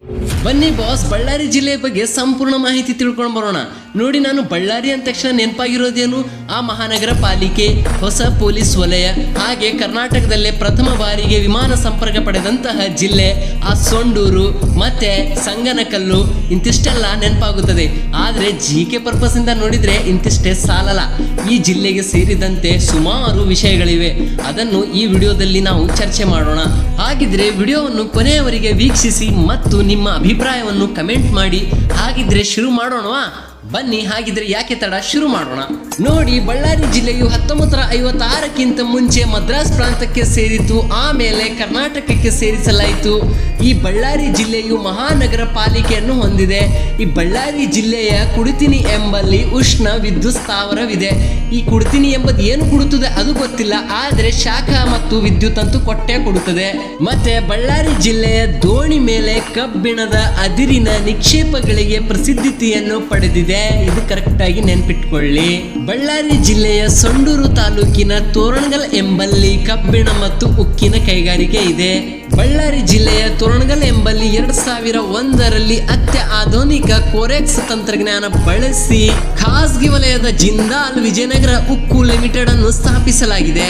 ಬನ್ನಿ ಬಾಸ್, ಬಳ್ಳಾರಿ ಜಿಲ್ಲೆಯ ಬಗ್ಗೆ ಸಂಪೂರ್ಣ ಮಾಹಿತಿ ತಿಳ್ಕೊಂಡು ಬರೋಣ. ನೋಡಿ, ನಾನು ಬಳ್ಳಾರಿ ಅಂದ ತಕ್ಷಣ ನೆನಪಾಗಿರೋದೇನು? ಆ ಮಹಾನಗರ ಪಾಲಿಕೆ, ಹೊಸ ಪೊಲೀಸ್ ವಲಯ, ಹಾಗೆ ಕರ್ನಾಟಕದಲ್ಲೇ ಪ್ರಥಮ ಬಾರಿಗೆ ವಿಮಾನ ಸಂಪರ್ಕ ಪಡೆದಂತಹ ಜಿಲ್ಲೆ ಆ ಸೊಂಡೂರು ಮತ್ತೆ ಸಂಗನಕಲ್ಲು, ಇಂತಿಷ್ಟೆಲ್ಲ ನೆನಪಾಗುತ್ತದೆ. ಆದರೆ GK ಪರ್ಪಸ್ ಇಂದ ನೋಡಿದ್ರೆ ಇಂತಿಷ್ಟೇ ಸಾಲಲ್ಲ. ಈ ಜಿಲ್ಲೆಗೆ ಸೇರಿದಂತೆ ಸುಮಾರು ವಿಷಯಗಳಿವೆ. ಅದನ್ನು ಈ ವಿಡಿಯೋದಲ್ಲಿ ನಾವು ಚರ್ಚೆ ಮಾಡೋಣ. ಹಾಗಿದ್ರೆ ವಿಡಿಯೋವನ್ನು ಕೊನೆಯವರೆಗೆ ವೀಕ್ಷಿಸಿ ಮತ್ತು ನಿಮ್ಮ ಅಭಿಪ್ರಾಯವನ್ನು ಕಮೆಂಟ್ ಮಾಡಿ. ಹಾಗಿದ್ರೆ ಶುರು ಮಾಡೋಣವಾ? ಬನ್ನಿ, ಹಾಗಿದ್ರೆ ಯಾಕೆ ತಡ, ಶುರು ಮಾಡೋಣ. ನೋಡಿ, ಬಳ್ಳಾರಿ ಜಿಲ್ಲೆಯು 1956ಕ್ಕಿಂತ ಮುಂಚೆ ಮದ್ರಾಸ್ ಪ್ರಾಂತಕ್ಕೆ ಸೇರಿತು, ಆಮೇಲೆ ಕರ್ನಾಟಕಕ್ಕೆ ಸೇರಿಸಲಾಯಿತು. ಈ ಬಳ್ಳಾರಿ ಜಿಲ್ಲೆಯು ಮಹಾನಗರ ಪಾಲಿಕೆಯನ್ನು ಹೊಂದಿದೆ. ಈ ಬಳ್ಳಾರಿ ಜಿಲ್ಲೆಯ ಕುಡಿತಿನಿ ಎಂಬಲ್ಲಿ ಉಷ್ಣ ವಿದ್ಯುತ್ ಸ್ಥಾವರವಿದೆ. ಈ ಕುಡಿತಿನಿ ಎಂಬುದು ಏನು ಕೊಡುತ್ತದೆ ಅದು ಗೊತ್ತಿಲ್ಲ, ಆದರೆ ಶಾಖ ಮತ್ತು ವಿದ್ಯುತ್ ಅಂತೂ ಕೊಟ್ಟೆ ಕೊಡುತ್ತದೆ. ಮತ್ತೆ ಬಳ್ಳಾರಿ ಜಿಲ್ಲೆಯ ದೋಣಿ ಮೇಲೆ ಕಬ್ಬಿಣದ ಅದಿರಿನ ನಿಕ್ಷೇಪಗಳಿಗೆ ಪ್ರಸಿದ್ಧತೆಯನ್ನು ಪಡೆದಿದೆ. ಇದು ಕರೆಕ್ಟ್ ಆಗಿ ನೆನ್ಪಿಟ್ಕೊಳ್ಳಿ. ಬಳ್ಳಾರಿ ಜಿಲ್ಲೆಯ ಸೊಂಡೂರು ತಾಲೂಕಿನ ತೋರಣಗಲ್ ಎಂಬಲ್ಲಿ ಕಬ್ಬಿಣ ಮತ್ತು ಉಕ್ಕಿನ ಕೈಗಾರಿಕೆ ಇದೆ. ಬಳ್ಳಾರಿ ಜಿಲ್ಲೆಯ ತೋರಣಗಲ್ ಎಂಬಲ್ಲಿ 2001ರಲ್ಲಿ ಅತ್ಯಾಧುನಿಕ ಕೋರೆಕ್ಸ್ ತಂತ್ರಜ್ಞಾನ ಬಳಸಿ ಖಾಸಗಿ ವಲಯದ ಜಿಂದಾಲ್ ವಿಜಯನಗರ ಉಕ್ಕು ಲಿಮಿಟೆಡ್ ಅನ್ನು ಸ್ಥಾಪಿಸಲಾಗಿದೆ.